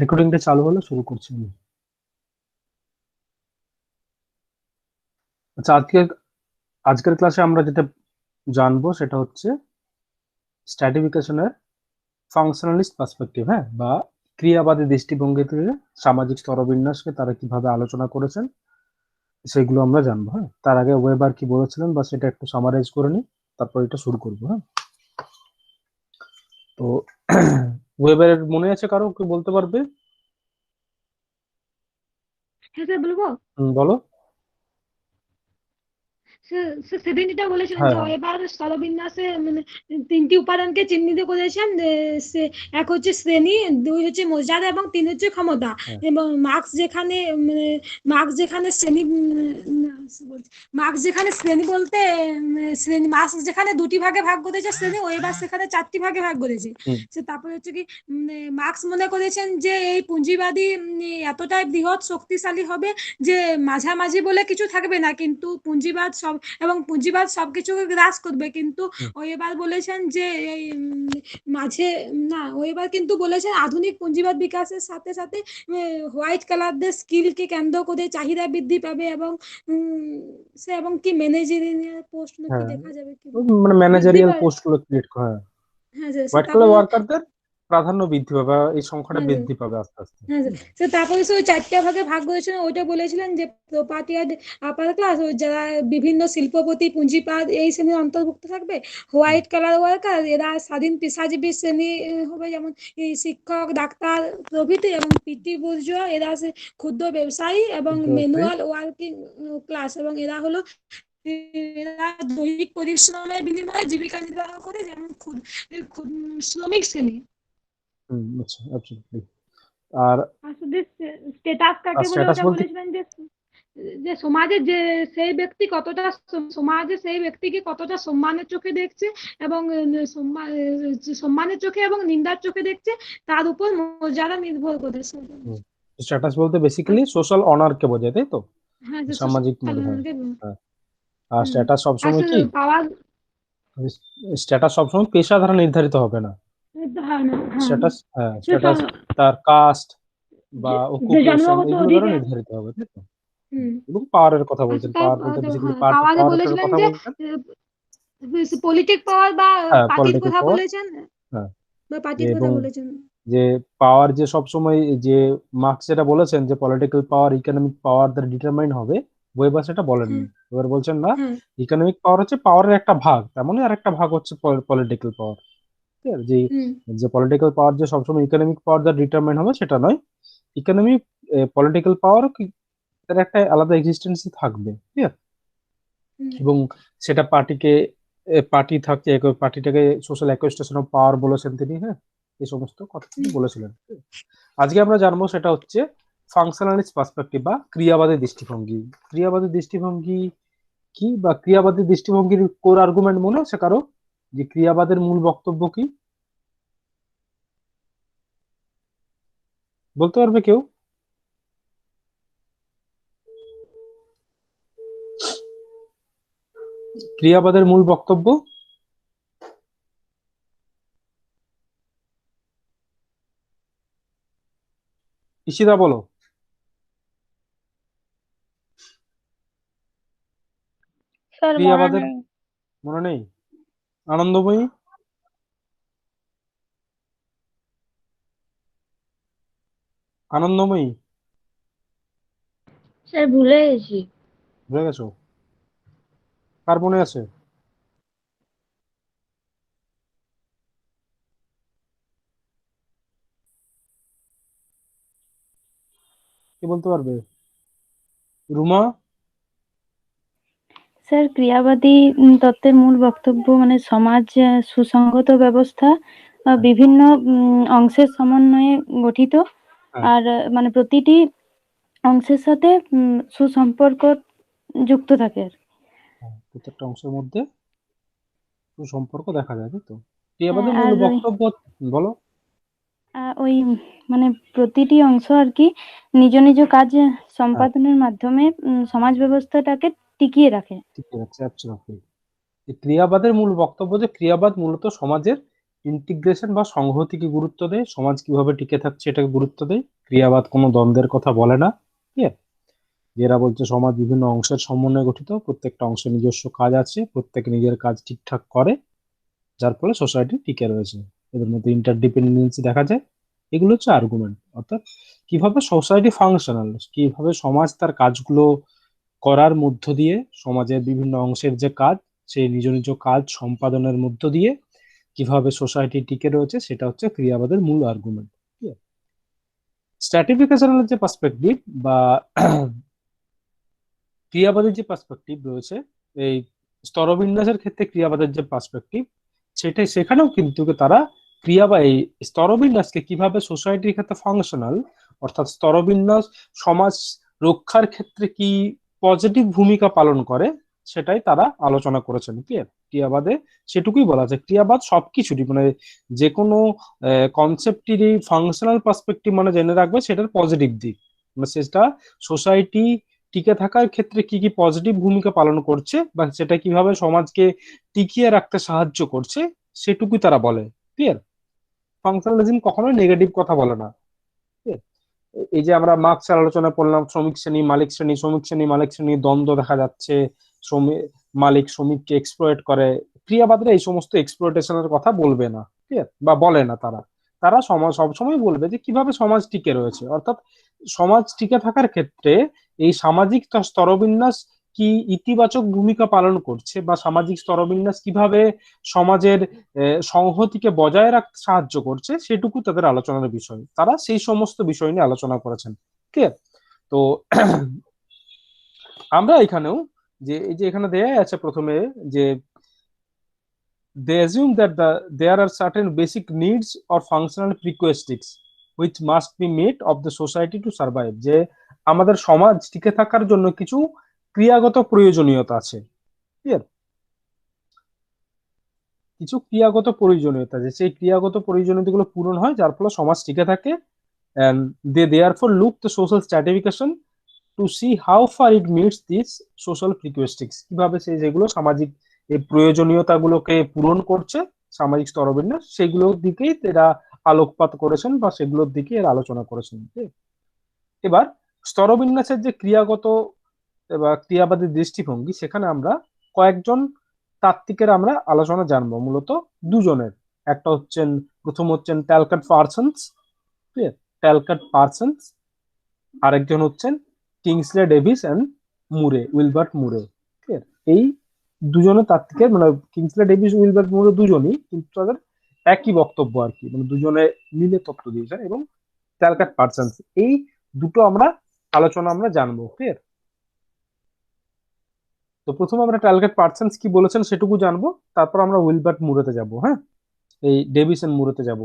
রেকর্ডিংটা চালু হলে শুরু করছি আমি। আচ্ছা, আজকের ক্লাসে আমরা যেটা জানবো সেটা হচ্ছে স্ট্র্যাটিফিকেশনের ফাংশনালিস্ট পার্সপেক্টিভ, হ্যাঁ, বা ক্রিয়াবাদী দৃষ্টিভঙ্গি থেকে সামাজিক স্তরবিন্যাসকে তারা কিভাবে আলোচনা করেছেন সেগুলো আমরা জানবো। হ্যাঁ, তার আগে ওয়েবার কি বলেছিলেন বা সেটা একটু সামারাইজ করে নিই, তারপর এটা শুরু করবো। হ্যাঁ, তো ওয়েবারের মনে আছে কারো, কি বলতে পারবে? হ্যাঁ স্যার, বলবো। বলো। সেদিন যেটা বলেছিলেন হ্যাঁ, যে এবার স্থলবিন্যাসে মানে তিনটি উপাদানকে চিহ্নিত করেছেন, সে এক হচ্ছে শ্রেণী, দুই হচ্ছে মর্যাদা এবং তিন হচ্ছে ক্ষমতা। হ্যাঁ, এবং মার্কস যেখানে শ্রেণী মার্কস যেখানে শ্রেণী বলতে শ্রেণী মার্কস যেখানে দুটি ভাগে ভাগ করেছে শ্রেণী, ও এবার সেখানে চারটি ভাগে ভাগ করেছে। হুম, সে তারপরে হচ্ছে কি মার্কস মনে করেছেন যে এই পুঁজিবাদী এতটাই বৃহৎ শক্তিশালী হবে যে মাঝামাঝি বলে কিছু থাকবে না, কিন্তু পুঁজিবাদ সবকিছুকে গ্রাস করবে। কিন্তু হুম, ও এবার বলেছেন যে এই মাঝে না, ও এবার কিন্তু বলেছেন আধুনিক পুঁজিবাদ বিকাশের সাথে সাথে হোয়াইট কালারদের স্কিলকে কেন্দ্র করে চাহিদা বৃদ্ধি পাবে এবং সে এবং কি ম্যানেজারিয়াল পোস্ট কি হ্যাঁ, দেখা যাবে কি মানে বৃদ্ধি ম্যানেজারিয়াল পাবে। পোস্ট গুলো ক্রিয়েট করা। হ্যাঁ, হ্যাঁ স্যার, হোয়াইট কলার তারপরে ওয়ার্কারদের প্রাধান্য বৃদ্ধি পাবে, বা এই সংখ্যাটা হ্যাঁ স্যার, বৃদ্ধি পাবে আস্তে আস্তে। হ্যাঁ স্যার, স্যার তারপরে ওই চারটা ভাগে ভাগ করেছিলেন, ওইটা বলেছিলেন যে প্রপার্টি আর আপার ক্লাস, যারা বিভিন্ন শিল্পপতি পুঁজিবাদ এই শ্রেণীর অন্তর্ভুক্ত থাকবে। হোয়াইট কালার ওয়ার্কার এরা স্বাধীন পেশাজীবী শ্রেণী হবে, যেমন এই শিক্ষক, ডাক্তার প্রভৃতি। এবং পিটি বুর্জোয়া এরা ক্ষুদ্র ব্যবসায়ী এবং ব্যবসায়ী। ম্যানুয়াল ওয়ার্কিং ক্লাস, এবং এরা দৈহিক পরিশ্রমের বিনিময়ে জীবিকা নির্বাহ করে, যেমন শ্রমিক শ্রেণী। আচ্ছা, অ্যাবসলিউটলি। আর আসলে স্টেটাস আর কাকে বলে স্ট্যাটাস ওটা বলতে বলেছিলেন যে যে সমাজে যে সেই ব্যক্তি কতটা সমাজে সেই ব্যক্তিকে কতটা সম্মানের চোখে দেখছে, এবং সম্মানের চোখে এবং নিন্দার চোখে দেখছে, তার উপর মর্যাদা নির্ভর করে। স্ট্যাটাস বলতে বেসিক্যালি সোশ্যাল অনার কে বোঝায়, তাই তো? হ্যাঁ, যে সামাজিক মূল্য, হ্যাঁ। হ্যাঁ, আর হুম স্ট্যাটাস সবসময় আসলে কি, পাওয়ার স্ট্যাটাস সবসময় পেশা দ্বারা নির্ধারিত হবে না। ধারণা, হ্যাঁ, স্ট্যাটাস, হ্যাঁ, যে স্ট্যাটাস তার কাস্ট বা যে অকুপেশন জন্মগত এগুলো দ্বারা অধিকার। নির্ধারিত হবে, তাই তো? হুম এবং পাওয়ারের কথা বলছেন, আসলে পাওয়ার বলতে বেসিক্যালি পাওয়ারে পাওয়ারের বলেছিলেন কথা যে বলছেন। পলিটিক পাওয়ার বা হ্যাঁ, পার্টির পলিটিক্যাল কথা পাওয়ার। বলেছেন, হ্যাঁ, বা পার্টির কথা এবং বলেছেন। যে পাওয়ার যে সবসময় যে মার্কস যেটা বলেছেন যে পলিটিক্যাল পাওয়ার ইকোনমিক পাওয়ার দ্বারা ডিটারমাইন হবে, ওয়েবার সেটা হ্যাঁ, বলেননি। এবার বলছেন না, হ্যাঁ, ইকোনমিক পাওয়ার হচ্ছে পাওয়ারের একটা ভাগ, তেমনই আর একটা ভাগ হচ্ছে পলিটিক্যাল পাওয়ার। ঠিক আছে, যে হুম, যে পলিটিক্যাল পাওয়ার যে সবসময় ইকোনমিক পাওয়ার দ্বারা ডিটারমাইন হবে সেটা নয়। ইকোনমিক পলিটিক্যাল পাওয়ার তার একটা আলাদা এক্সিস্টেন্সই থাকবে, ঠিক আছে? হুম, এবং সেটা পার্টি থাকছে, পার্টিটাকে সোশ্যাল অ্যাকোস্টেশন অফ পাওয়ার বলেছেন তিনি। হ্যাঁ, এই সমস্ত কথা তিনি হুম। বলেছিলেন। আজকে আমরা জানবো সেটা হচ্ছে ফাংশনালিস্ট পার্সপেক্টিভ বা ক্রিয়াবাদী দৃষ্টিভঙ্গি। ক্রিয়াবাদী দৃষ্টিভঙ্গি কি, বা ক্রিয়াবাদী দৃষ্টিভঙ্গির কোর আর্গুমেন্ট মনে আছে কারো, যে ক্রিয়াবাদের মূল বক্তব্য কি, বলতে পারবে কেউ? ক্রিয়াবাদের মূল বক্তব্য ঈশিতা বলো। স্যার মনে ক্রিয়াবাদের নেই। মনে নেই? আনন্দময়ী, আনন্দময়ী, স্যার ভুলে গেছি। বুঝে গেছো? কার মনে আছে? কি বলতে পারবে? রুমা? স্যার ক্রিয়াবাদী তত্ত্বের মূল বক্তব্য মানে সমাজ সুসংগত ব্যবস্থা হ্যাঁ, বিভিন্ন অংশের সমন্বয়ে গঠিত। হ্যাঁ, আর মানে প্রতিটি অংশের সাথে সুসম্পর্ক যুক্ত থাকে আর কি। হ্যাঁ, প্রত্যেকটা অংশের মধ্যে সুসম্পর্ক দেখা যায়, তাই তো? ক্রিয়াবাদের মূল আর বক্তব্য বলো। ওই মানে প্রতিটি অংশ আর কি নিজ নিজ কাজ হ্যাঁ, সম্পাদনের মাধ্যমে সমাজ ব্যবস্থাটাকে টিকিয়ে রাখে। ঠিক আছে, অ্যাবসলিউটলি। ক্রিয়াবাদের মূল বক্তব্য যে ক্রিয়াবাদ মূলত সমাজের ইন্টিগ্রেশন বা সংহতিকে গুরুত্ব দেয়, সমাজ কিভাবে টিকে থাকছে এটাকে গুরুত্ব দেয়, ক্রিয়াবাদ কোনো দ্বন্দ্বের কথা বলে না। ঠিক আছে, যেটা বলছে সমাজ বিভিন্ন অংশের সমন্বয়ে গঠিত, প্রত্যেকটা অংশের নিজস্ব কাজ আছে, প্রত্যেকে নিজের কাজ ঠিকঠাক করে, যার ফলে সোসাইটি টিকে রয়েছে। এদের মধ্যে ইন্টারডিপেন্ডেন্সি দেখা যায়। এগুলো হচ্ছে আর্গুমেন্ট, অর্থাৎ কিভাবে সোসাইটি ফাংশনাল, কিভাবে সমাজ তার কাজগুলো করার মধ্য দিয়ে, সমাজের বিভিন্ন অংশের যে কাজ, সেই নিজ নিজ কাজ সম্পাদনের মধ্য দিয়ে কিভাবে সোসাইটি টিকে রয়েছে, সেটা হচ্ছে ক্রিয়াবাদের মূল আর্গুমেন্ট। স্ট্র্যাটিফিকেশনের যে পার্সপেক্টিভ বা ক্রিয়াবাদের যে পার্সপেক্টিভ রয়েছে, এই স্তরবিন্যাসের ক্ষেত্রে ক্রিয়াবাদের যে পার্সপেক্টিভ, সেটাই সেখানেও কিন্তু তারা ক্রিয়া বা এই স্তরবিন্যাসকে কিভাবে সোসাইটির ক্ষেত্রে ফাংশনাল, অর্থাৎ স্তরবিন্যাস সমাজ রক্ষার ক্ষেত্রে কি পজিটিভ ভূমিকা পালন করে, সেটাই তারা আলোচনা করেছেন। ক্লিয়ার? ক্রিয়াবাদে সেটুকুই বলা যায়, ক্রিয়াবাদ সবকিছুরই মানে যে কোনো কনসেপ্টেরই ফাংশনাল পার্সপেক্টিভ মানে জেনে রাখবে সেটার পজিটিভ দিক, মানে সেটা সোসাইটি টিকে থাকার ক্ষেত্রে কি কি পজিটিভ ভূমিকা পালন করছে বা সেটা কিভাবে সমাজকে টিকিয়ে রাখতে সাহায্য করছে, সেটুকুই তারা বলে। ক্লিয়ার? ফাংশনালিজম কখনোই নেগেটিভ কথা বলে না। clear? এই যে আমরা মার্কসের আলোচনা করলাম, শ্রমিক শ্রেণী মালিক শ্রেণী, শ্রমিক শ্রেণী মালিক শ্রেণী দ্বন্দ্ব দেখা যাচ্ছে, শ্রমিক মালিক শ্রমিককে এক্সপ্লয়েট করে, ক্রিয়াবাদরা এই সমস্ত এক্সপ্লয়টেশনের কথা বলবে না। ঠিক আছে, বা বলে না তারা। তারা সমাজ সবসময় বলবে যে কিভাবে সমাজ টিকে রয়েছে, অর্থাৎ সমাজ টিকে থাকার ক্ষেত্রে এই সামাজিক স্তরবিন্যাস কি ইতিবাচক ভূমিকা পালন করছে, বা সামাজিক স্তরবিন্যাস কিভাবে সমাজের সংহতিকে বজায় রাখতে সাহায্য করছে, সেটুকু তাদের আলোচনার বিষয়। তারা সেই সমস্ত বিষয় নিয়ে আলোচনা করেছেন। ক্লিয়ার? তো আমরা এখানেও যে এই যে এখানে দেয়া আছে প্রথমে যে they assume that there are certain basic needs or functional prerequisites which must be met of the society to survive, যে আমাদের সমাজ টিকে থাকার জন্য কিছু ক্রিয়াগত প্রয়োজনীয়তা আছে। ক্লিয়ার? কিছু ক্রিয়াগত প্রয়োজনীয়তা আছে, সেই ক্রিয়াগত প্রয়োজনীয়তাগুলো পূরণ হয় যার ফলে সমাজ টিকে থাকে, and they therefore look the social stratification to see how far it meets these social prerequisites, কিভাবে সেই যেগুলো সামাজিক এই প্রয়োজনীয়তাগুলোকে পূরণ করছে সামাজিক স্তরবিন্যাস, সেগুলোর দিকেই এরা আলোকপাত করেছেন বা সেগুলোর দিকে এরা আলোচনা করেছেন। এবার স্তরবিন্যাসের যে ক্রিয়াগত বা ক্রিয়াবাদী দৃষ্টিভঙ্গি, সেখানে আমরা কয়েকজন তাত্ত্বিকের আমরা আলোচনা জানবো, মূলত দুজনের। একটা হচ্ছেন, প্রথম হচ্ছেন ট্যালকাট পার্সন্স। ট্যালকাট পার্সন্স। আরেকজন হচ্ছেন কিংসলে ডেভিস এন্ড মুরে, উইলবার্ট মুরে। এই দুজনের তাত্ত্বিকের মানে কিংসলে ডেভিস, উইলবার্ট মুরে দুজনই কিন্তু তাদের একই বক্তব্য আর কি, মানে দুজনে মিলে তত্ত্ব দিয়েছেন। এবং ট্যালকাট পার্সন্স, এই দুটো আমরা আলোচনা আমরা জানবো। ক্লিয়ার? তো প্রথমে আমরা ট্যালকাট পার্সন্স কি বলেছেন সেটুকু জানবো, তারপর আমরা উইলবার্ট মুরেতে যাব। হ্যাঁ, এই ডেভিস এন্ড মুরেতে যাব।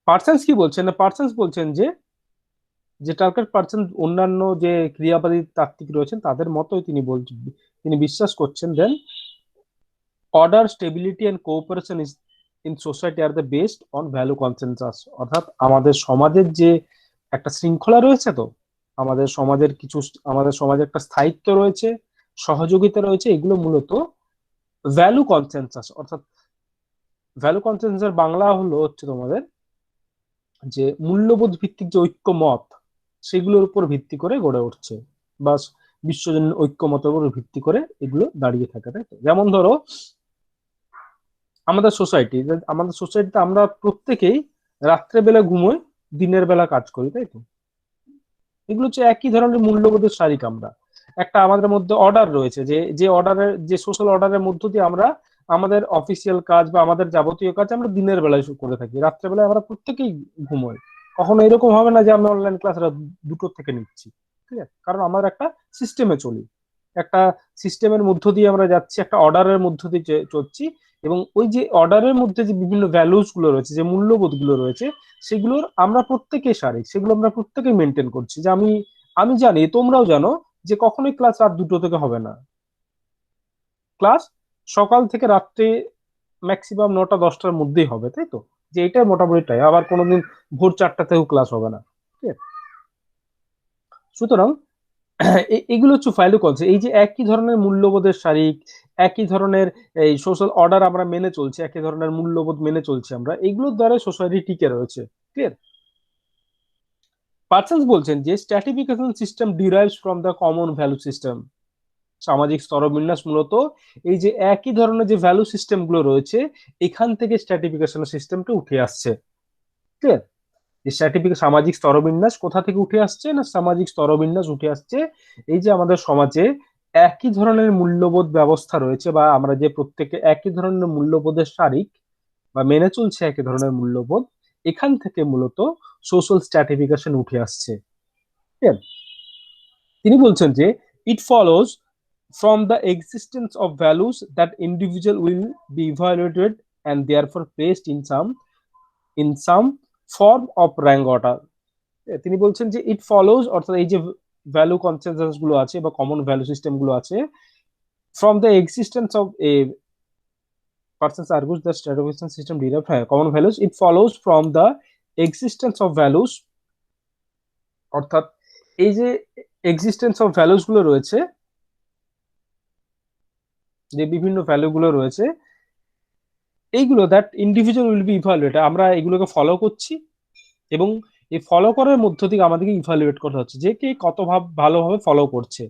পার্সন্স কি বলছেন? পার্সন্স বলছেন যে যে ট্যালকাট পার্সন অন্যান্য যে ক্রিয়াবাদী তাত্ত্বিক রয়েছেন তাদের মতোই তিনি বলছেন, তিনি বিশ্বাস করছেন then order, stability and cooperation is in society are the based on value consensus. অর্থাৎ আমাদের সমাজের যে একটা শৃঙ্খলা রয়েছে, তো আমাদের সমাজের কিছু, আমাদের সমাজে একটা স্থায়িত্ব রয়েছে, সহযোগিতা রয়েছে, এগুলো মূলত ভ্যালু কনসেনসাস। অর্থাৎ ভ্যালু কনসেনসাসের বাংলা হলো হচ্ছে তোমাদের যে মূল্যবোধ ভিত্তিক যে ঐক্যমত, সেগুলোর উপর ভিত্তি করে গড়ে উঠছে, বা বিশ্বজনীন ঐক্যমতের উপর ভিত্তি করে এগুলো দাঁড়িয়ে থাকে। তাই তো? যেমন ধরো আমাদের সোসাইটিতে আমরা প্রত্যেকেই রাত্রে বেলা ঘুমোই, দিনের বেলা কাজ করি, তাই তো? এগুলো হচ্ছে একই ধরনের মূল্যবোধের শারিক। আমরা একটা আমাদের মধ্যে অর্ডার রয়েছে, যে যে অর্ডারের, যে সোশ্যাল অর্ডারের মধ্য দিয়ে আমরা আমাদের অফিসিয়াল কাজ বা আমাদের যাবতীয় কাজ আমরা দিনের বেলায় করে থাকি, রাত্রেবেলায় আমরা প্রত্যেকেই ঘুমোই। কখনো এরকম হবে না যে আমরা অনলাইন ক্লাস দুটোর থেকে নিচ্ছি। ঠিক আছে? কারণ আমরা একটা সিস্টেমে চলি, একটা সিস্টেমের মধ্য দিয়ে আমরা যাচ্ছি, একটা অর্ডারের মধ্য দিয়ে চলছি। এবং ওই যে অর্ডারের মধ্যে যে বিভিন্ন ভ্যালুস গুলো রয়েছে, যে মূল্যবোধ গুলো রয়েছে, সেগুলোর আমরা প্রত্যেকেই শারিক, সেগুলো আমরা প্রত্যেকেই মেনটেন করছি। যে আমি আমি জানি, তোমরাও জানো, যে কখনোই ক্লাস রাত 2টো থেকে হবে না। ক্লাস সকাল থেকে রাত্রে ম্যাক্সিমাম 9টা-10টার মধ্যেই হবে, তাই তো? যে এটাই মোটামুটি টাই, আবার কোনোদিন ভোর 4টা থেকেও ক্লাস হবে না। ঠিক আছে? সুতরাং এগুলো হচ্ছে ভ্যালু কনসেপ্ট। এই যে একই ধরনের মূল্যবোধের শারিক, একই ধরনের এই সোশ্যাল অর্ডার আমরা মেনে চলছি, একই ধরনের মূল্যবোধ মেনে চলছি আমরা, এগুলোর দ্বারা সোসাইটি টিকে রয়েছে। ক্লিয়ার? পার্সন্স বলছেন যে stratification system derives from the common value system. সামাজিক স্তরবিন্যাস মূলত এই যে একই ধরনের যে ভ্যালু সিস্টেম গুলো রয়েছে এখান থেকে স্ট্র্যাটিফিকেশন সিস্টেমটা উঠে আসছে। ক্লিয়ার? সামাজিক স্তরবিন্যাস কোথা থেকে উঠে আসছে না, সামাজিক স্তরবিন্যাস উঠে আসছে এই যে আমাদের সমাজে একই ধরনের মূল্যবোধ ব্যবস্থা রয়েছে, বা আমরা যে প্রত্যেকে একই ধরনের মূল্যবোধের শারিক বা মেনে চলছে একই ধরনের মূল্যবোধ, এখান থেকে মূলত সোশ্যাল স্ট্র্যাটিফিকেশন উঠে আসছে। ঠিক আছে? তিনি বলছেন যে ইট follows from the existence of values that individual will be evaluated and therefore placed in some form of rank order. তিনি বলছেন যে ইট ফলোজ, অর্থাৎ এই যে ভ্যালু কনসেনসাস গুলো আছে বা কমন ভ্যালু সিস্টেম গুলো আছে, from the existence of a persons argues the stratification system derived, হ্যাঁ common values, it follows from the existence of values, অর্থাৎ এই যে এক্সিস্টেন্স অফ ভ্যালুস গুলো রয়েছে, যে বিভিন্ন ভ্যালু গুলো রয়েছে এইগুলো that individual will be evaluate, আমরা এগুলোকে ফলো করছি এবং এই ফলো করার মধ্য থেকে আমাদেরকে ইভালুয়েট করা হচ্ছে যে কে কত ভালোভাবে ফলো করছে।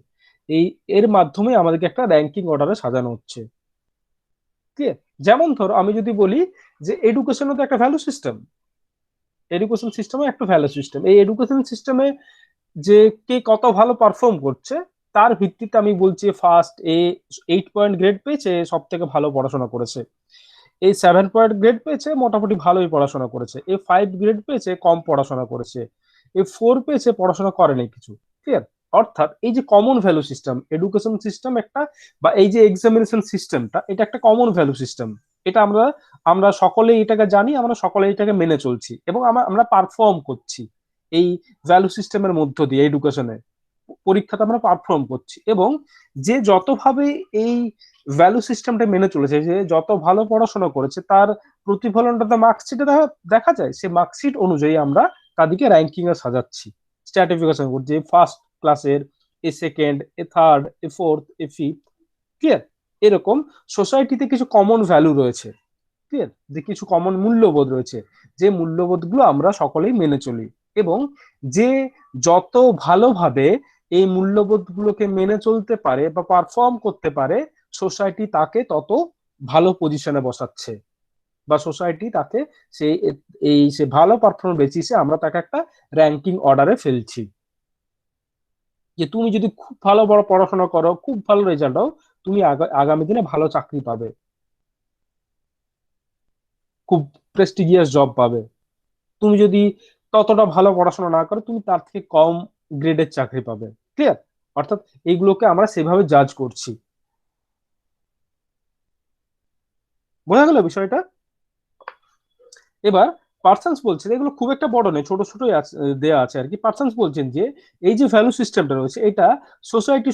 এই এর মাধ্যমে আমাদেরকে একটা র্যাঙ্কিং অর্ডারে সাজানো হচ্ছে। ঠিক আছে? যেমন ধরো আমি যদি বলি যে এডুকেশনও তো একটা ভ্যালু সিস্টেম, এডুকেশন সিস্টেমও একটা ভ্যালু সিস্টেম। এই এডুকেশন সিস্টেমে যে কে কত ভালো পারফর্ম করছে তার ভিত্তিতে আমি বলছি ফার্স্ট 8 পয়েন্ট গ্রেড পেয়েছে, সব থেকে ভালো পড়াশোনা করেছে। এই 7 পয়েন্ট গ্রেড পেয়েছে, মোটামুটি ভালোই পড়াশোনা করেছে। এই 5 গ্রেড পেয়েছে, কম পড়াশোনা করেছে। এই 4 পেয়েছে, পড়াশোনা করেনি কিছু। ক্লিয়ার? অর্থাৎ এই যে common value system, education system একটা, বা এই যে এক্সামিনেশন সিস্টেমটা, এটা একটা কমন ভ্যালু সিস্টেম। এটা আমরা আমরা সকলেই এটাকে জানি, আমরা সকলেই এটাকে মেনে চলছি এবং আমরা পারফর্ম করছি এই ভ্যালু সিস্টেমের মধ্য দিয়ে। এডুকেশনে পরীক্ষাতে আমরা পারফর্ম করছি এবং যে যতভাবে এই ভ্যালু সিস্টেমটা মেনে চলেছে, যে যত ভালো পড়াশোনা করেছে তার প্রতিফলনটা তো মার্কশিটে দেখা যায়। সে মার্কশিট অনুযায়ী আমরা তাদেরকে র্যাঙ্কিং এ সাজাচ্ছি, স্ট্র্যাটিফিকেশন করছি, ফার্স্ট ক্লাসের, এ সেকেন্ড, এ থার্ড, এ ফোর্থ, এ ফিফথ। ক্লিয়ার? এরকম সোসাইটিতে কিছু কমন ভ্যালু রয়েছে। ক্লিয়ার? যে কিছু কমন মূল্যবোধ রয়েছে, যে মূল্যবোধগুলো আমরা সকলেই মেনে চলি এবং যে যত ভালোভাবে এই মূল্যবোধগুলোকে মেনে চলতে পারে বা পারফর্ম করতে পারে, সোসাইটি তাকে তত ভালো পজিশনে বসাচ্ছে, বা সোসাইটি তাকে সেই সে ভালো পারফর্ম বেসিসে আমরা তাকে একটা র্যাঙ্কিং অর্ডারে ফেলছি। যে তুমি যদি খুব ভালো বড় পড়াশোনা করো, খুব ভালো রেজাল্ট হও, তুমি আগামী দিনে ভালো চাকরি পাবে, খুব প্রেস্টিজিয়াস জব পাবে। তুমি যদি ততটা ভালো পড়াশোনা না করো, তুমি তার থেকে কম গ্রেডের চাকরি পাবে। ক্লিয়ার? অর্থাৎ এইগুলোকে আমরা সেভাবে জাজ করছি। বোঝা গেল বিষয়টা? এবার পার্সন্স বলছেন, এগুলো খুব একটা বড় নেই, ছোট ছোটই দেয়া আছে আর কি। পার্সন্স বলছেন যে এই যে ভ্যালু সিস্টেমটা রয়েছে এটা সোসাইটি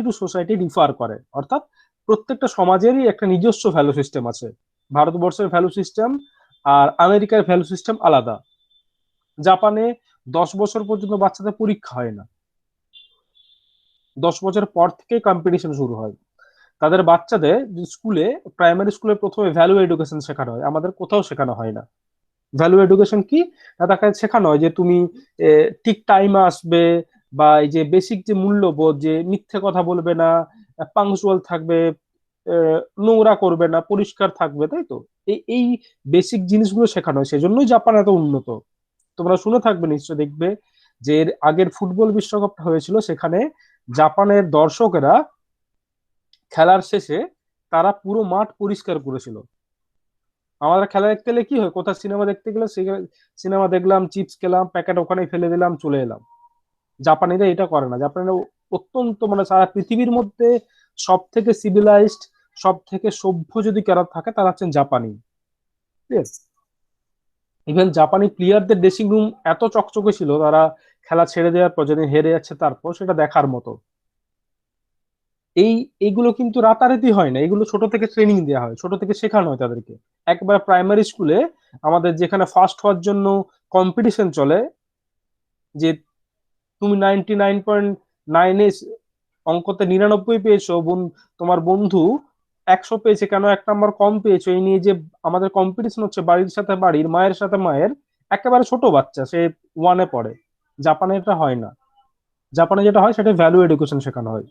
টু সোসাইটি ডিফার করে, অর্থাৎ প্রত্যেকটা সমাজেরই একটা নিজস্ব ভ্যালু সিস্টেম আছে। ভারতবর্ষের ভ্যালু সিস্টেম আর আমেরিকার ভ্যালু সিস্টেম আলাদা। জাপানে 10 বছর পর্যন্ত বাচ্চাদের পরীক্ষা হয় না, 10 বছর পর থেকে কম্পিটিশন শুরু হয়। তাদের বাচ্চাদের স্কুলে, প্রাইমারি স্কুলে প্রথমে ভ্যালু এডুকেশন শেখানো হয়, আমাদের কোথাও শেখানো হয় না। ভ্যালু এডুকেশন কি, না তাকে শেখানো হয় যে তুমি ঠিক টাইমে আসবে, বা এই যে বেসিক যে মূল্যবোধ, যে মিথ্যে কথা বলবে না, পাংচুয়াল থাকবে, নোংরা করবে না, পরিষ্কার থাকবে, তাই তো? এই বেসিক জিনিসগুলো শেখানো হয়, সেজন্যই জাপান এত উন্নত। তোমরা শুনে থাকবে নিশ্চয়, দেখবে যে এর আগের ফুটবল বিশ্বকাপটা হয়েছিল, সেখানে জাপানের দর্শকেরা খেলার শেষে তারা পুরো মাঠ পরিষ্কার করেছিল। আমাদের খেলা দেখতে গেলে কি হয়, কোথাও সিনেমা দেখতে গেলে সিনেমা দেখলাম, চিপস খেলাম, প্যাকেট ওখানে ফেলে দিলাম, চলে এলাম। জাপানিরা এটা করে না। জাপানিরা অত্যন্ত, মানে সারা পৃথিবীর মধ্যে সব থেকে সিভিলাইজড, সব থেকে সভ্য যদি কারো থাকে তারা হচ্ছেন জাপানি। ঠিক আছে? ইভেন জাপানি প্লেয়ারদের ড্রেসিং রুম এত চকচকে ছিল, তারা খেলা ছেড়ে দেওয়ার পর যেদিন হেরে যাচ্ছে তারপর সেটা দেখার মতো। এইগুলো কিন্তু রাতারাতি হয় না, এগুলো ছোট থেকে ট্রেনিং দেওয়া হয়, ছোট থেকে শেখানো হয় তাদেরকে। একবার প্রাইমারি স্কুলে আমাদের যেখানে ফার্স্ট হওয়ার জন্য কম্পিটিশন চলে, যে তুমি 9-এ অঙ্কতে 99 পেয়েছো, তোমার বন্ধু 100 পেয়েছে, কেন 1 নাম্বার কম পেয়েছো, এই নিয়ে যে আমাদের কম্পিটিশন হচ্ছে বাড়ির সাথে বাড়ির, মায়ের সাথে মায়ের। একেবারে ছোট বাচ্চা, সে 1-এ পড়ে। জাপানে এটা হয় না। জাপানে যেটা হয় সেটা ভ্যালু এডুকেশন শেখানো হয়,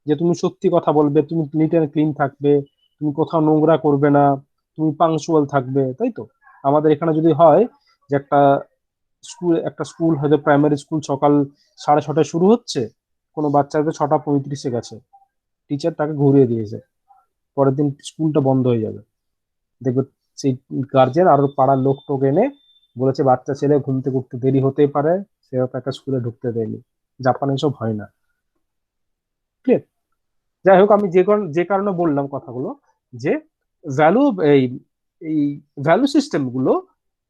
যে তুমি সত্যি কথা বলবে, তুমি নিট অ্যান্ড ক্লিন থাকবে, তুমি কোথাও নোংরা করবে না, তুমি পাংচুয়াল থাকবে, তাই তো? আমাদের এখানে যদি হয় যে একটা স্কুল হয়তো প্রাইমারি স্কুল সকাল 6:30টায় শুরু হচ্ছে, কোনো বাচ্চাদের 6:35-এ গেছে, টিচার তাকে ঘুরিয়ে দিয়েছে, পরের দিন স্কুলটা বন্ধ হয়ে যাবে। দেখবে সেই গার্জেন আর পাড়ার লোক টোক এনে বলেছে বাচ্চা ছেলে ঘুম থেকে উঠতে দেরি হতেই পারে, সেও তাকে স্কুলে ঢুকতে দেয়নি। জাপানে এসব হয় না। ক্লিয়ার? যাই হোক, আমি যে কারণে বললাম কথাগুলো, যে ভ্যালু এই এই ভ্যালু সিস্টেম গুলো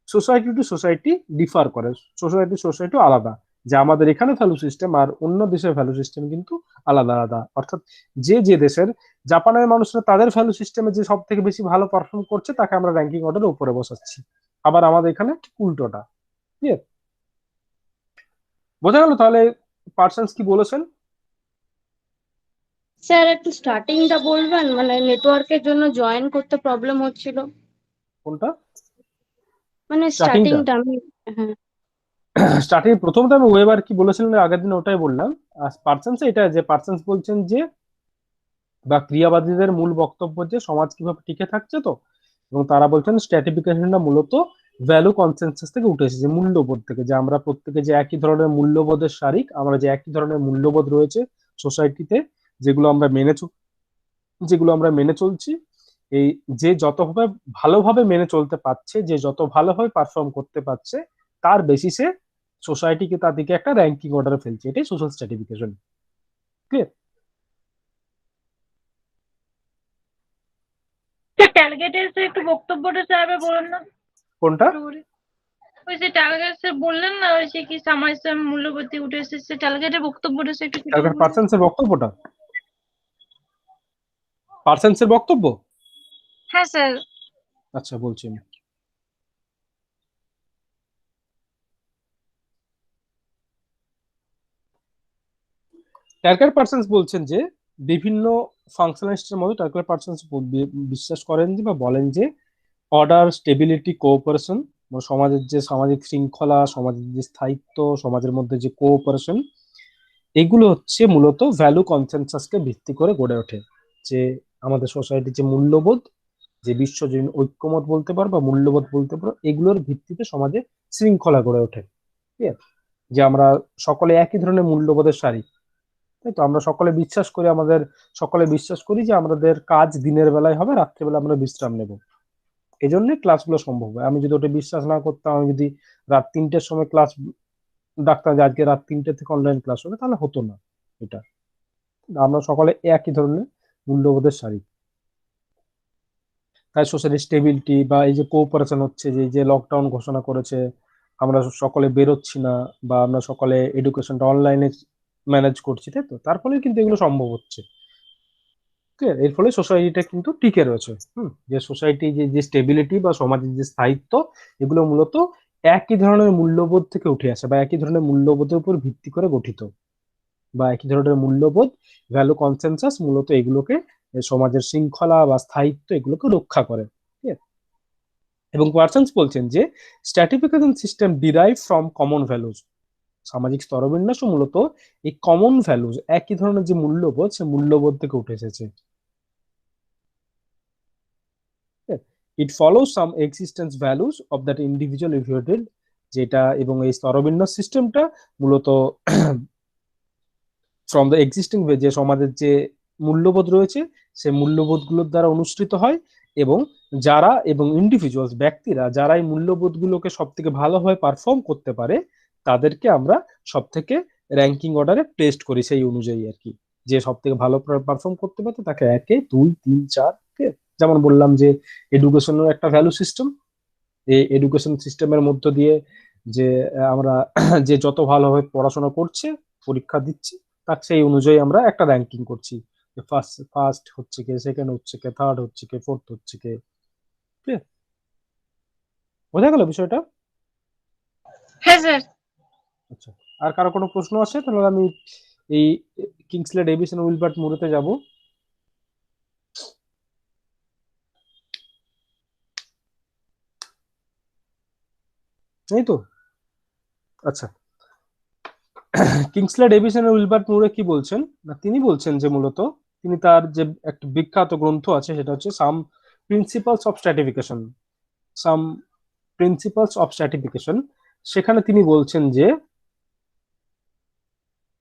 সোসাইটি টু সোসাইটি ডিফার করে, সোসাইটি আলাদা। যে আমাদের এখানে ভ্যালু সিস্টেম আর অন্য দেশের ভ্যালু সিস্টেম কিন্তু আলাদা আলাদা। অর্থাৎ যে দেশের, জাপানের মানুষরা তাদের ভ্যালু সিস্টেমে যে সব থেকে বেশি ভালো পারফর্ম করছে তাকে আমরা র্যাঙ্কিং অর্ডারে উপরে বসাচ্ছি, আবার আমাদের এখানে ঠিক উল্টোটা। ক্লিয়ার? বোঝা গেল তাহলে পার্সনস কি বলেছেন? স্যার একটু স্টার্টিংটা বলবেন, মানে নেটওয়ার্কের জন্য জয়েন করতে প্রবলেম হচ্ছিল, কোনটা? মানে স্টার্টিংটা? স্টার্টিংটা আমি, হ্যাঁ স্টার্টিং প্রথমটা আমি ওয়েবার কি বলেছিলেন আগের দিন ওটাই বললাম। আর পার্সনস এটা যে পার্সনস বলছেন যে, বা ক্রিয়াবাদীদের মূল বক্তব্য যে সমাজ কিভাবে টিকে থাকছে, তো এবং তারা বলছেন স্ট্র্যাটিফিকেশনটা মূলত ভ্যালু কনসেনসাস থেকে উঠে এসেছে, মূল্যবোধ থেকে, যে আমরা প্রত্যেকে যে একই ধরনের মূল্যবোধের শারিক, আমরা যে একই ধরনের মূল্যবোধ রয়েছে সোসাইটিতে, যেগুলো আমরা মেনে চলছি। এই যে যতভাবে ভালোভাবে মেনে চলতে পারছে, যে যত ভালোভাবে পারফর্ম করতে পারছে, তার বেসিসে সোসাইটিকে তাদেরকে একটা র্যাঙ্কিং অর্ডারে ফেলছে, এটাই সোশ্যাল স্ট্র্যাটিফিকেশন। ক্লিয়ার? টার্গেটের একটু বক্তব্যটা স্যার বলুন না কোনটা? একটু করে। ওই যে টার্গেট স্যার বললেন না, ওই যে কি সমাজের মূল্যবোধী উঠে এসেছে, টার্গেটের বক্তব্যটা স্যার একটু ছোট করে বলুন। পার্সেন্সের বক্তব্যটা, পার্সেন্সের বক্তব্য। হ্যাঁ স্যার। আচ্ছা, বলছি আমি। টার্কার পার্সনস বলছেন যে বিভিন্ন ফাংশনালিস্টের মধ্যে টার্কার পার্সনস বিশ্বাস করেন যে বা বলেন যে অর্ডার, স্টেবিলিটি, কোঅপারেশন, সমাজের যে সামাজিক শৃঙ্খলা, সমাজের যে স্থায়িত্ব, সমাজের মধ্যে যে কোঅপারেশন, এগুলো হচ্ছে মূলত ভ্যালু কনসেনসাসকে ভিত্তি করে গড়ে ওঠে। যে আমাদের সোসাইটির যে মূল্যবোধ, যে বিশ্বজনীন ঐক্যমত বলতে পারো বা মূল্যবোধ বলতে পারো, এগুলোর ভিত্তিতে সমাজে শৃঙ্খলা গড়ে ওঠে। ঠিক আছে? যে আমরা সকলে একই ধরনের মূল্যবোধের সারি, তাই তো? আমরা সকলে বিশ্বাস করি যে আমাদের কাজ দিনের বেলায় হবে, রাত্রিবেলা আমরা বিশ্রাম নেব। এই জন্য ক্লাসগুলো সম্ভব হয়। আমি যদি ওটা বিশ্বাস না করতাম, আমি যদি রাত 3টের সময় ক্লাস ডাকতাম যে আজকে রাত 3টে থেকে অনলাইন ক্লাস হবে, তাহলে হতো না এটা। আমরা সকলে একই ধরনের মূল্যবোধের সারি। তাই সোশ্যাল স্টেবিলিটি বা এই যে কোঅপারেশন হচ্ছে, যে যে লকডাউন ঘোষণা করেছে, আমরা সকলে বেরোচ্ছি না, বা আমরা সকলে এডুকেশনটা অনলাইনে ম্যানেজ করছি, তাই তো? তার ফলে কিন্তু এগুলো সম্ভব হচ্ছে। ঠিক আছে? এর ফলে সোসাইটিটা কিন্তু টিকে রয়েছে। যে সোসাইটি যে স্টেবিলিটি বা সমাজের যে স্থায়িত্ব, এগুলো মূলত একই ধরনের মূল্যবোধ থেকে উঠে আসে, বা একই ধরনের মূল্যবোধের উপর ভিত্তি করে গঠিত, বা একই ধরনের মূল্যবোধ, ভ্যালু কনসেনসাস মূলত এগুলোকে, সমাজের শৃঙ্খলা বা স্থায়িত্ব এগুলোকে রক্ষা করে। ঠিক আছে? এবং পার্সনস বলছেন যে stratification system derive from common values, সামাজিক স্তরবিন্যাসও মূলত এই কমন ভ্যালুজ, একই ধরনের যে মূল্যবোধ, সে মূল্যবোধ থেকে উঠে এসেছে। It follows some existence values of that individual evaluated, যেটা, এবং এই স্তরবিন্যাস সিস্টেমটা মূলত ফ্রম দ্য এক্সিস্টিং, যে সমাজের যে মূল্যবোধ রয়েছে, সে মূল্যবোধগুলোর দ্বারা অনুসৃত হয়, এবং ইন্ডিভিজুয়ালস, ব্যক্তিরা যারা এই মূল্যবোধগুলোকে সব থেকে ভালোভাবে পারফর্ম করতে পারে, তাদেরকে আমরা সব থেকে র্যাঙ্কিং অর্ডারে প্লেসড করি সেই অনুযায়ী আর কি। যে সব থেকে ভালো পারফর্ম করতে পারে তাকে 1, 2, 3, 4। যেমন বললাম যে এডুকেশনের একটা ভ্যালু সিস্টেম, এই এডুকেশন সিস্টেমের মধ্য দিয়ে যে আমরা যে যত ভালোভাবে পড়াশোনা করছে, পরীক্ষা দিচ্ছে, তার সেই অনুযায়ী আমরা একটা র্যাঙ্কিং করছি, যে ফার্স্ট হচ্ছে কে, সেকেন্ড হচ্ছে কে, থার্ড হচ্ছে কে, ফোর্থ হচ্ছে কে। ঠিক আছে? বোঝা গেল বিষয়টা? হ্যাঁ স্যার। আচ্ছা। আর কারো কোনো প্রশ্ন আছে? তাহলে আমি এই কিংসলে ডেভিস এন্ড উইলবার্ট মুরেতে যাব। এই তো, আচ্ছা। কিংসলে ডেভিস এন্ড উইলবার্ট মুরে কি বলছেন না, তিনি বলছেন যে মূলত তিনি তার যে একটা বিখ্যাত গ্রন্থ আছে সেটা হচ্ছে some principles of stratification, some principles of stratification. সেখানে তিনি বলছেন যে,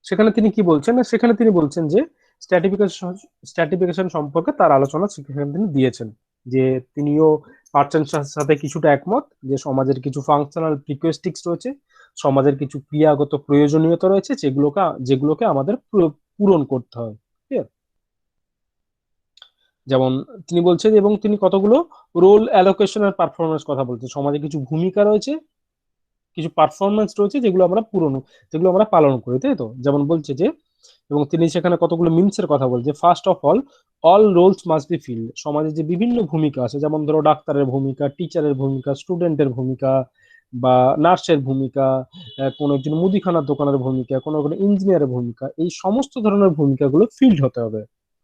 সেখানে তিনি কি বলছেন না, সেখানে তিনি বলছেন যে স্ট্র্যাটিফিকেশন স্ট্র্যাটিফিকেশন সম্পর্কে তার আলোচনা সেখানে তিনি দিয়েছেন, যে তিনিও পার্সের সাথে কিছুটা একমত যে সমাজের কিছু ফাংশনাল প্রিকুয়েস্টিক্স রয়েছে, সমাজের কিছু ক্রিয়াগত প্রয়োজনীয়তা রয়েছে যেগুলোকে যেগুলোকে আমাদের পূরণ করতে হয়। ঠিক আছে? যেমন তিনি বলছেন, এবং তিনি কতগুলো রোল অ্যালোকেশন আর পারফরমেন্স কথা বলছেন, সমাজে কিছু ভূমিকা রয়েছে, কিছু পারফরমেন্স রয়েছে যেগুলো আমরা যেগুলো আমরা পালন করি, তাই তো? যেমন বলছে যে, এবং তিনি সেখানে কতগুলো মিনসের কথা বলছে, first of all roles must be filled. সমাজে যে বিভিন্ন ভূমিকা আছে, যেমন ধরো ডাক্তারের ভূমিকা, টিচারের ভূমিকা, স্টুডেন্টের ভূমিকা, বা নার্সের ভূমিকা, কোনো একজন মুদিখানার দোকানের ভূমিকা, কোনো কোনো ইঞ্জিনিয়ারের ভূমিকা, এই সমস্ত ধরনের ভূমিকাগুলো ফিল্ড হতে হবে।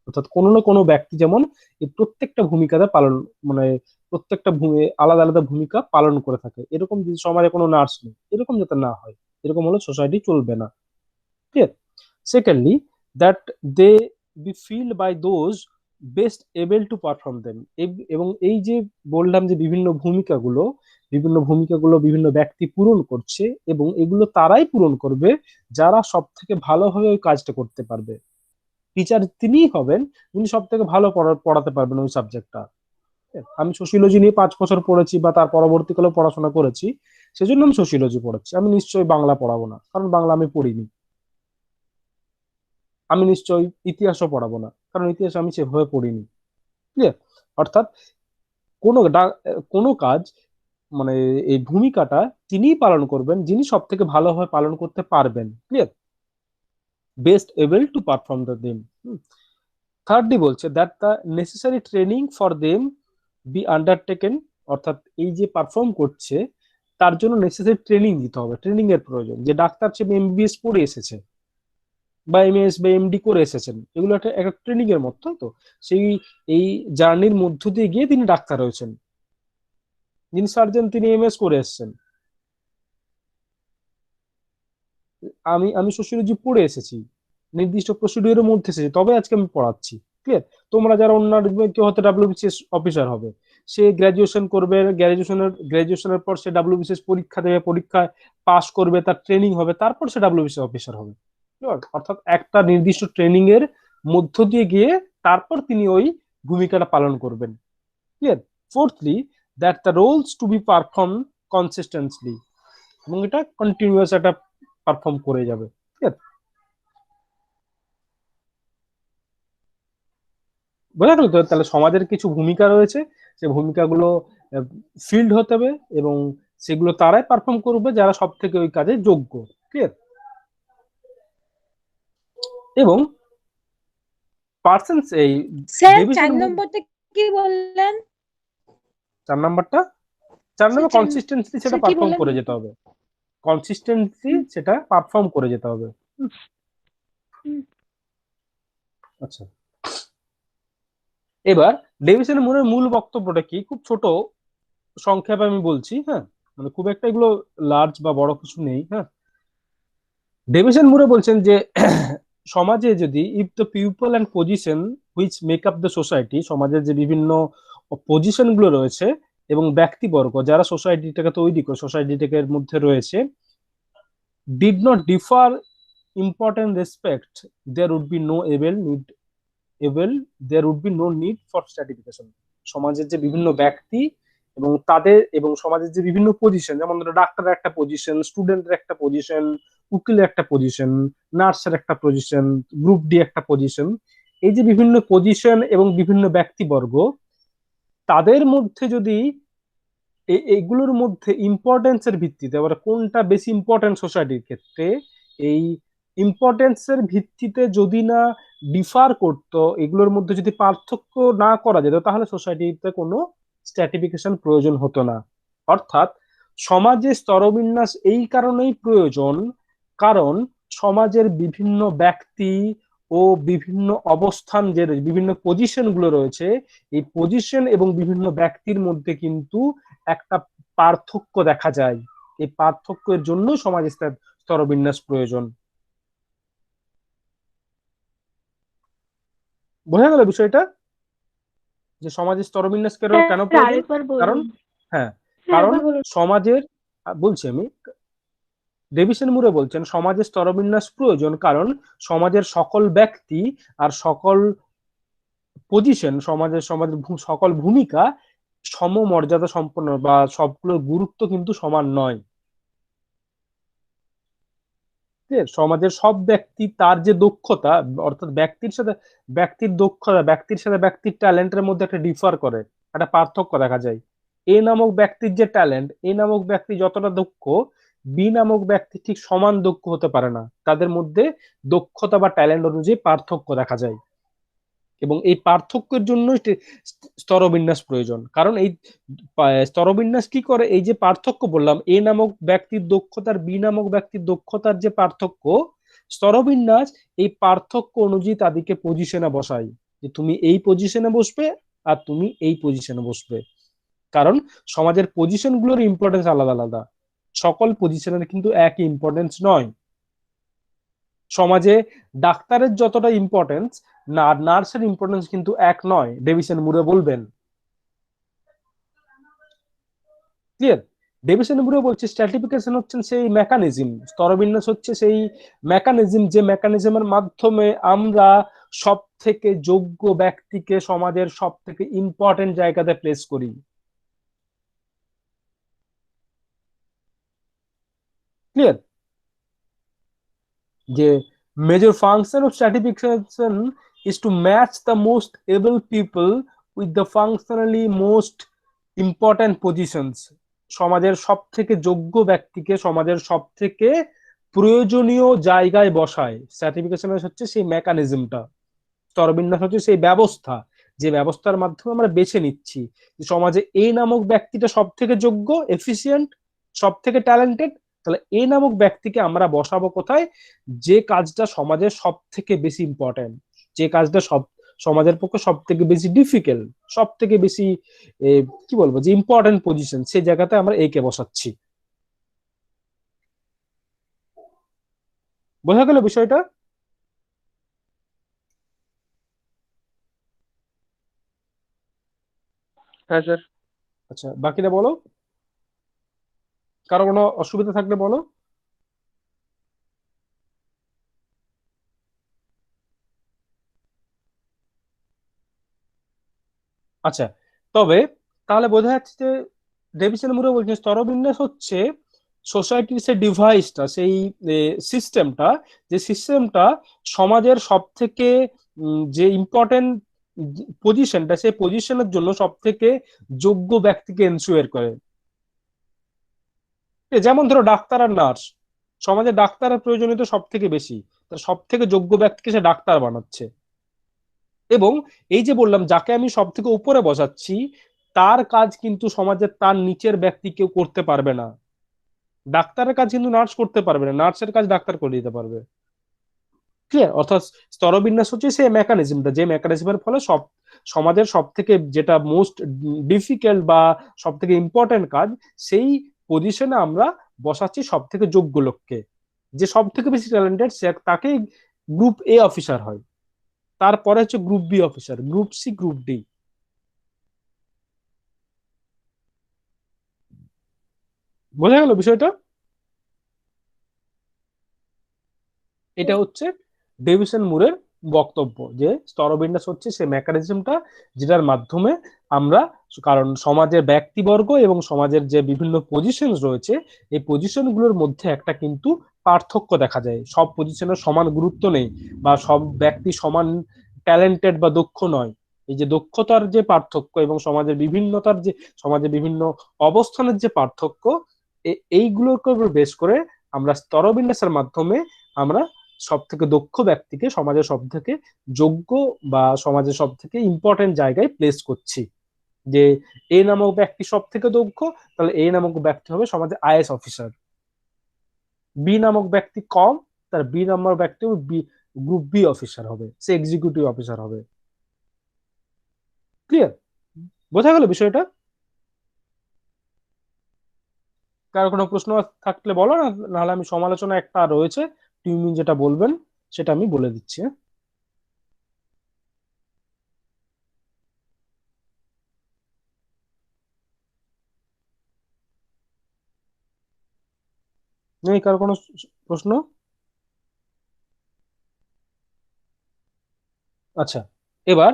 অর্থাৎ কোনো না কোনো ব্যক্তি যেমন এই প্রত্যেকটা ভূমিকাতে পালন, মানে প্রত্যেকটা আলাদা আলাদা ভূমিকা পালন করে থাকে। এরকম যদি সমাজে কোনো নার্স নেই, এরকম যাতে না হয়, এরকম হলে সোসাইটি চলবে না। ঠিক আছে? Secondly, that they be filled by those best able to perform them. এবং এই যে বললাম যে বিভিন্ন ভূমিকাগুলো বিভিন্ন ব্যক্তি পূরণ করছে, এবং এগুলো তারাই পূরণ করবে যারা সব থেকে ভালোভাবে ওই কাজটা করতে পারবে। টিচার তিনিই হবেন যিনি সব থেকে ভালো পড়াতে পারবেন ওই সাবজেক্টটা। আমি সোশিওলজি নিয়ে 5 বছর পড়েছি বা তার পরবর্তীকালেও পড়াশোনা করেছি, সেজন্য আমি সোশিওলজি পড়াচ্ছি। আমি নিশ্চয়ই বাংলা পড়াবো না, কারণ বাংলা আমি পড়িনি। আমি নিশ্চয়ই ইতিহাসও পড়াবো না, কারণ ইতিহাস আমি সেভাবে পড়িনি। ক্লিয়ার? অর্থাৎ কোনো কাজ, মানে এই ভূমিকাটা তিনিই পালন করবেন যিনি সব থেকে ভালোভাবে পালন করতে পারবেন। Clear? Best able to perform the them. Thirdly বলছে that the necessary training for them be undertaken. অর্থাৎ এই যে পারফর্ম করছে তার জন্য নেসেসারি ট্রেনিং দিতে হবে, ট্রেনিং এর প্রয়োজন। যে ডাক্তার সে এমবিবিএস পড়ে এসেছে বা এমএস বা এমডি করে এসেছেন, এগুলো একটা একটা ট্রেনিং এর মতো, তো সেই এই জার্নির মধ্য দিয়ে গিয়ে তিনি ডাক্তার হয়েছেন। যিনি সার্জন তিনি এমএস করে এসেছেন। আমি আমি সোশিওলজি পড়ে এসেছি, নির্দিষ্ট প্রসিডিউরের মধ্যে এসেছি, তবে আজকে আমি পড়াচ্ছি। ক্লিয়ার? তোমরা যারা অন্য কেউ হয়তো ডাব্লিউবিসিএস অফিসার হবে, সে গ্রাজুয়েশন করবে, গ্রাজুয়েশনের পর সে ডাব্লিউবিসিএস পরীক্ষা দেবে, পরীক্ষায় পাস করবে, তার ট্রেনিং হবে, তারপর সে ডাব্লিউবিসিএস অফিসার হবে। অর্থাৎ একটা নির্দিষ্ট ট্রেনিং এর মধ্য দিয়ে গিয়ে তারপর তিনি ওই ভূমিকাটা পালন করবেন। Clear? Fourthly, that the roles to be perform consistently, এবং এটা কন্টিনিউয়াস একটা পারফর্ম করে যাবে। ঠিক আছে? বোঝা গেল তো? তাহলে সমাজের কিছু ভূমিকা রয়েছে, সেই ভূমিকাগুলো ফিল্ড হতে হবে, এবং সেগুলো তারাই পারফর্ম করবে যারা সব থেকে ওই কাজে যোগ্য। ক্লিয়ার? এবং পার্সনস এই স্যার ডিভিশন 4 নম্বরটা কি বললেন? 4 নম্বরটা, স্যার কনসিস্টেন্সি সেটা স্যার কি পারফর্ম বললেন? করে যেতে হবে। কনসিস্টেন্সি হুম, সেটা পারফর্ম করে যেতে হবে। হুম। আচ্ছা, এবার ডেভিসন মুরের মূল বক্তব্যটা কি, খুব ছোট সংক্ষেপে আমি বলছি। হ্যাঁ, মানে খুব একটা এগুলো লার্জ বা বড় কিছু নেই। হ্যাঁ, ডেভিসন মুরে বলছেন যে সমাজে যদি if the people and position which make up the society, সমাজের যে বিভিন্ন পজিশন গুলো রয়েছে এবং ব্যক্তিবর্গ যারা সোসাইটিটাকে তৈরি করে, সোসাইটিটাকে এর মধ্যে রয়েছে, did not differ important respect, there would be no there would be no need for stratification. সমাজের যে বিভিন্ন ব্যক্তি এবং সমাজের যে বিভিন্ন পজিশন, যেমন ধরো ডাক্তারের একটা পজিশন, স্টুডেন্টের একটা পজিশন, উকিলের একটা পজিশন, নার্সের একটা পজিশন, গ্রুপ ডি একটা পজিশন, এই যে বিভিন্ন পজিশন এবং বিভিন্ন ব্যক্তিবর্গ, তাদের মধ্যে যদি এইগুলোর মধ্যে ইম্পর্টেন্সের ভিত্তিতে, আবার কোনটা বেশি ইম্পর্টেন্ট সোসাইটির ক্ষেত্রে, এই ইম্পর্টেন্সের ভিত্তিতে যদি না ডিফার করতো, এগুলোর মধ্যে যদি পার্থক্য না করা যেত, তাহলে সোসাইটিতে কোনো স্ট্র্যাটিফিকেশন প্রয়োজন হতো না। অর্থাৎ সমাজে স্তরবিন্যাস এই কারণেই প্রয়োজন, কারণ সমাজের বিভিন্ন ব্যক্তি ও বিভিন্ন অবস্থান, যে বিভিন্ন পজিশন গুলো রয়েছে, এই পজিশন এবং বিভিন্ন ব্যক্তির মধ্যে কিন্তু একটা পার্থক্য দেখা যায়। এই পার্থক্যের জন্য সমাজ স্তরবিন্যাস প্রয়োজন। বোঝা গেল বিষয়টা, যে সমাজের স্তরবিন্যাস কেন স্যার কেন প্রয়োজন? আরেকবার কারণ বলুন। হ্যাঁ, হ্যাঁ কারণ একবার বলুন। সমাজের বলছি আমি, ডেভিসন মুরে বলছেন সমাজের স্তরবিন্যাস প্রয়োজন কারণ সমাজের সকল ব্যক্তি আর সকল পজিশন, সমাজের সকল ভূমিকা সমমর্যাদা সম্পন্ন, বা সবগুলোর গুরুত্ব কিন্তু সমান নয়। ঠিক আছে? সমাজের সব ব্যক্তি তার যে দক্ষতা, অর্থাৎ ব্যক্তির দক্ষতা, ব্যক্তির সাথে ব্যক্তির ট্যালেন্টের মধ্যে একটা ডিফার করে, একটা পার্থক্য দেখা যায়। এ নামক ব্যক্তির যে ট্যালেন্ট, এ নামক ব্যক্তি যতটা দক্ষ, বি নামক ব্যক্তি ঠিক সমান দক্ষ হতে পারে না। তাদের মধ্যে দক্ষতা বা ট্যালেন্ট অনুযায়ী পার্থক্য দেখা যায়, এবং এই পার্থক্যের জন্য স্তরবিন্যাস প্রয়োজন। কারণ এই স্তরবিন্যাস কি করে, এই যে পার্থক্য বললাম, এ নামক ব্যক্তির দক্ষতার বি নামক ব্যক্তির দক্ষতার যে পার্থক্য, স্তরবিন্যাস এই পার্থক্য অনুযায়ী তাদেরকে পজিশনে বসায়, যে তুমি এই পজিশনে বসবে আর তুমি এই পজিশনে বসবে। কারণ সমাজের পজিশন গুলোর ইম্পর্টেন্স আলাদা আলাদা, সকল পজিশনের কিন্তু একই ইম্পর্টেন্স নয়। সমাজে ডাক্তারের যতটা ইম্পর্টেন্স, নার্সের ইম্পর্টেন্স কিন্তু এক নয়, ডেভিসন মুরে বলবেন। ক্লিয়ার? ডেভিসন মুরে বলছে স্ট্র্যাটিফিকেশন হচ্ছে সেই মেকানিজম, স্তরবিন্যাস হচ্ছে সেই মেকানিজম, যে মেকানিজমের মাধ্যমে আমরা সব থেকে যোগ্য ব্যক্তিকে সমাজের সব থেকে ইম্পর্টেন্ট জায়গাতে প্লেস করি। ক্লিয়ার? যে major function of stratification is to match the most able people with the functionally most important positions। সমাজের সব থেকে যোগ্য ব্যক্তিকে সমাজের সব থেকে প্রয়োজনীয় জায়গায় বসায়। স্ট্র্যাটিফিকেশন হচ্ছে সেই মেকানিজমটা, স্তরবিন্যাস হচ্ছে সেই ব্যবস্থা, যে ব্যবস্থার মাধ্যমে আমরা বেছে নিচ্ছি সমাজে এই নামক ব্যক্তিটা সব থেকে যোগ্য, এফিসিয়েন্ট, সব থেকে ট্যালেন্টেড, তাহলে এই নামক ব্যক্তিকে আমরা বসাবো কোথায়, যে কাজটা সমাজের সব থেকে বেশি ইম্পর্টেন্ট, যে কাজটা সমাজের পক্ষে সব থেকে বেশি ডিফিকাল্ট, সব থেকে বেশি কি বলবো, যে ইম্পর্টেন্ট পজিশন, সেই জায়গাতে আমরা একে বসাচ্ছি। বোঝা গেল বিষয়টা? হ্যাঁ স্যার। আচ্ছা, বাকিটা বলো, কারো কোনো অসুবিধা থাকলে বলো। আচ্ছা, তবে তাহলে বোঝা যাচ্ছে যে ডেভিসন মুরে বলছেন স্তরবিন্যাস হচ্ছে সোসাইটির সেই ডিভাইসটা, সেই সিস্টেমটা, যে সিস্টেমটা সমাজের সব থেকে যে ইম্পর্টেন্ট পজিশনটা, সেই পজিশনের জন্য সব থেকে যোগ্য ব্যক্তিকে এনশিওর করে। যেমন ধরো ডাক্তার আর নার্স, সমাজে ডাক্তারের প্রয়োজনীয়তা সব থেকে বেশি, সব থেকে যোগ্য ব্যক্তিকে সে ডাক্তার বানাচ্ছে। এবং এই যে বললাম, যাকে আমি সব থেকে উপরে বসাচ্ছি, তার কাজ কিন্তু সমাজের তার নিচের ব্যক্তি কেউ করতে পারবে না। ডাক্তারের কাজ কিন্তু নার্স করতে পারবে না, নার্সের কাজ ডাক্তার করে দিতে পারবে। ক্লিয়ার? অর্থাৎ স্তরবিন্যাস হচ্ছে সেই মেকানিজমটা, যে মেকানিজমের ফলে সমাজের সব থেকে যেটা মোস্ট ডিফিকাল্ট বা সব থেকে ইম্পর্টেন্ট কাজ, সেই পজিশনে আমরা বসাচ্ছি সব থেকে যোগ্য লোককে। যে সব থেকে বেশি ট্যালেন্টেড, তাকে গ্রুপ এ অফিসার হয়, তারপরে হচ্ছে group B officer, group C, group D. বোঝা গেল বিষয়টা? এটা হচ্ছে ডেভিসন মুরের বক্তব্য, যে স্তরবিন্যাস হচ্ছে সে মেকানিজমটা যেটার মাধ্যমে আমরা, কারণ সমাজের ব্যক্তিবর্গ এবং সমাজের যে বিভিন্ন পজিশন রয়েছে, এই পজিশন গুলোর মধ্যে একটা কিন্তু পার্থক্য দেখা যায়। সব পজিশনের সমান গুরুত্ব নেই, বা সব ব্যক্তি সমান ট্যালেন্টেড বা দক্ষ নয়। এই যে দক্ষতার যে পার্থক্য এবং সমাজের বিভিন্নতার যে, সমাজের বিভিন্ন অবস্থানের যে পার্থক্য, এইগুলোকে বেশ করে আমরা স্তরবিন্যাসের মাধ্যমে আমরা সব থেকে দক্ষ ব্যক্তিকে সমাজের সব থেকে যোগ্য বা সমাজের সব থেকে ইম্পর্টেন্ট জায়গায় প্লেস করছি। যে এ নামক ব্যক্তি সব থেকে দক্ষ, তাহলে এ নামক ব্যক্তি হবে সমাজে আইএস অফিসার। বি নামক ব্যক্তি কম, তার বি নাম্বার ব্যক্তি গ্রুপ বি অফিসার হবে, সে এক্সিকিউটিভ অফিসার হবে। ক্লিয়ার? বোঝা গেল বিষয়টা? কারো কোনো প্রশ্ন থাকলে বলো, না নাহলে আমি সমালোচনা একটা রয়েছে, টিউমিন যেটা বলবেন সেটা আমি বলে দিচ্ছি। হ্যাঁ? নেই কারো কোনো প্রশ্ন? আচ্ছা, এবার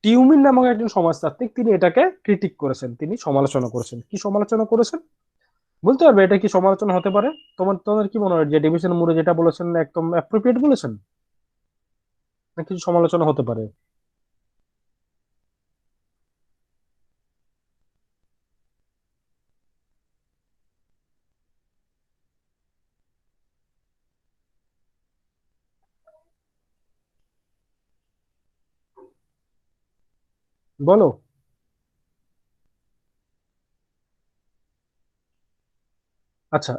টিউমিন নামক একজন সমাজতাত্ত্বিক তিনি এটাকে ক্রিটিক করেছেন, তিনি সমালোচনা করেছেন। কি সমালোচনা করেছেন বলতে পারবে? এটা কি সমালোচনা হতে পারে? তোমাদের কি মনে হয় যে ডিভিশন মুরে যেটা বলেছেন একদম অ্যাপ্রোপ্রিয়েট বলেছেন, না কিছু সমালোচনা হতে পারে? বলো। আচ্ছা,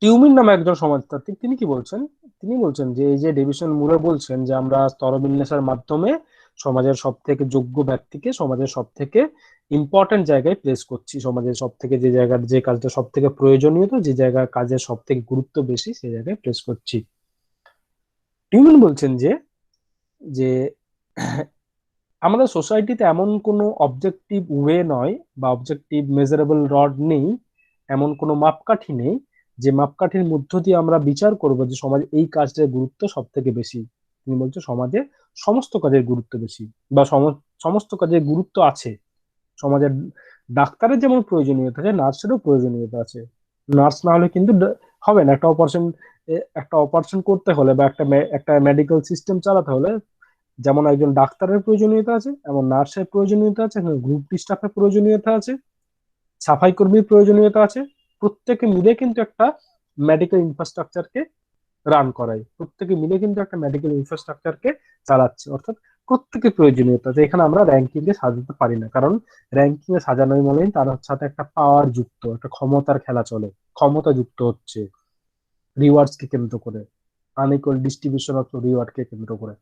টিউমিন নামে একজন সমাজতাত্ত্বিক তিনি কি বলছেন? তিনি বলছেন যে এই যে ডেভিসন মুরে বলছেন যে আমরা স্তরবিন্যাসের মাধ্যমে সমাজের সব থেকে যোগ্য ব্যক্তিকে সমাজের সব থেকে ইম্পর্টেন্ট জায়গায় প্লেস করছি, সমাজের সব থেকে যে জায়গার যে কাজটা সব থেকে প্রয়োজনীয়, যে জায়গায় কাজের সব থেকে গুরুত্ব বেশি সেই জায়গায় প্লেস করছি। টিউমিন বলছেন যে যে আমাদের সোসাইটিতে এমন কোনো অবজেক্টিভ ওয়ে নয় বা অবজেক্টিভ মেজারেবল রড নেই, এমন কোনো মাপকাঠি নেই যে মাপকাঠির মধ্য দিয়ে আমরা বিচার করব যে সমাজে এই কাজটার গুরুত্ব সব থেকে বেশি। তিনি বলছে সমাজে সমস্ত কাজের গুরুত্ব বেশি, বা সমস্ত কাজের গুরুত্ব আছে। সমাজের ডাক্তারের যেমন প্রয়োজনীয়তা আছে, নার্সেরও প্রয়োজনীয়তা আছে। নার্স না হলে কিন্তু হবে না। একটা অপারেশন করতে হলে বা একটা মেডিকেল সিস্টেম চালাতে হলে যেমন একজন ডাক্তারের প্রয়োজনীয়তা আছে, এমন নার্সের প্রয়োজনীয়তা আছে, গ্রুপ ডি স্টাফের প্রয়োজনীয়তা আছে, সাফাই কর্মীর প্রয়োজনীয়তা আছে। প্রত্যেকে মিলে কিন্তু একটা মেডিকেল ইনফ্রাস্ট্রাকচারকে রান করায়, প্রত্যেকে মিলে কিন্তু একটা মেডিকেল ইনফ্রাস্ট্রাকচারকে চালাচ্ছে। অর্থাৎ প্রত্যেকের প্রয়োজনীয়তা আছে। এখানে আমরা র্যাঙ্কিং এ সাজাতে পারি না, কারণ র্যাঙ্কিং এ সাজানোই মানেই তার সাথে একটা পাওয়ার যুক্ত, একটা ক্ষমতার খেলা চলে, ক্ষমতা যুক্ত হচ্ছে রিওয়ার্ডস কে কেন্দ্র করে, আনইকুয়াল ডিস্ট্রিবিউশন অফ রিওয়ার্ড কে কেন্দ্র করে।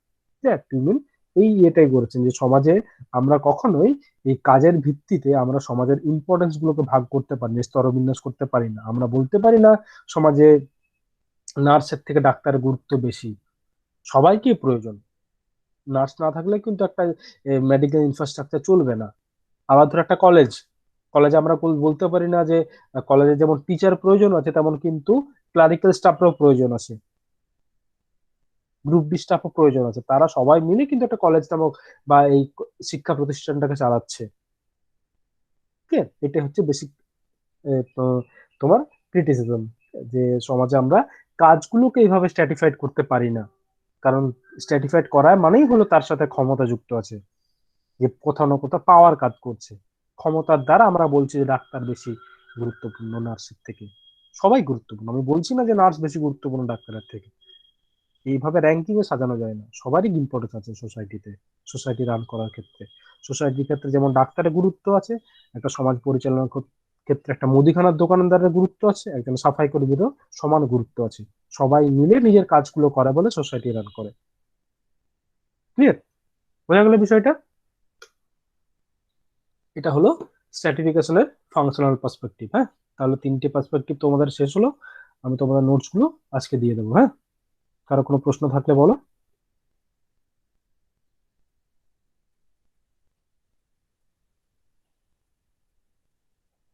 টিউমিন এই এটাই করেছেন যে সমাজে আমরা কখনোই এই কাজের ভিত্তিতে আমরা সমাজের ইম্পর্টেন্স গুলোকে ভাগ করতে পারি না, স্তরবিন্যাস করতে পারি না। আমরা বলতে পারি না সমাজে নার্সের থেকে ডাক্তারের গুরুত্ব বেশি। সবাইকে প্রয়োজন, নার্স না থাকলে কিন্তু একটা মেডিকেল ইনফ্রাস্ট্রাকচার চলবে না। আবার ধর একটা কলেজে আমরা বলতে পারি না যে কলেজে যেমন টিচার প্রয়োজন আছে তেমন কিন্তু ক্লারিক্যাল স্টাফেরও প্রয়োজন আছে, গ্রুপ ডি স্টাফও প্রয়োজন আছে। তারা সবাই মিলে কিন্তু একটা কলেজ নামক বা এই শিক্ষা প্রতিষ্ঠানটাকে চালাচ্ছে। ঠিক আছে? এটা হচ্ছে বেসিক তোমার ক্রিটিসিজম, যে সমাজে আমরা কাজগুলোকে এইভাবে স্ট্র্যাটিফাইড করতে পারি না। কারণ স্ট্র্যাটিফাইড করা মানেই হলো তার সাথে ক্ষমতা যুক্ত আছে, যে কোথাও না কোথাও পাওয়ার কাজ করছে। ক্ষমতার দ্বারা আমরা বলছি যে ডাক্তার বেশি গুরুত্বপূর্ণ নার্সের থেকে। সবাই গুরুত্বপূর্ণ, আমি বলছি না যে নার্স বেশি গুরুত্বপূর্ণ ডাক্তারের থেকে। এইভাবে র্যাঙ্কিং এ সাজানো যায় না। সবারই ইম্পর্টেন্স আছে সোসাইটিতে, সোসাইটি রান করার ক্ষেত্রে। সোসাইটির ক্ষেত্রে যেমন ডাক্তারের গুরুত্ব আছে, একটা সমাজ পরিচালনার ক্ষেত্রে একটা মুদিখানার দোকানদারের গুরুত্ব আছে, একজন সাফাই কর্মীরও সমান গুরুত্ব আছে। সবাই মিলে নিজের কাজগুলো করে বলে সোসাইটি রান করে। ক্লিয়ার? বোঝা গেল বিষয়টা? এটা হলো স্ট্র্যাটিফিকেশনের ফাংশনাল পার্সপেক্টিভ। হ্যাঁ, তাহলে 3টে পার্সপেক্টিভ তোমাদের শেষ হলো। আমি তোমাদের নোটস গুলো আজকে দিয়ে দেবো। হ্যাঁ, কারো কোনো প্রশ্ন থাকলে বলো।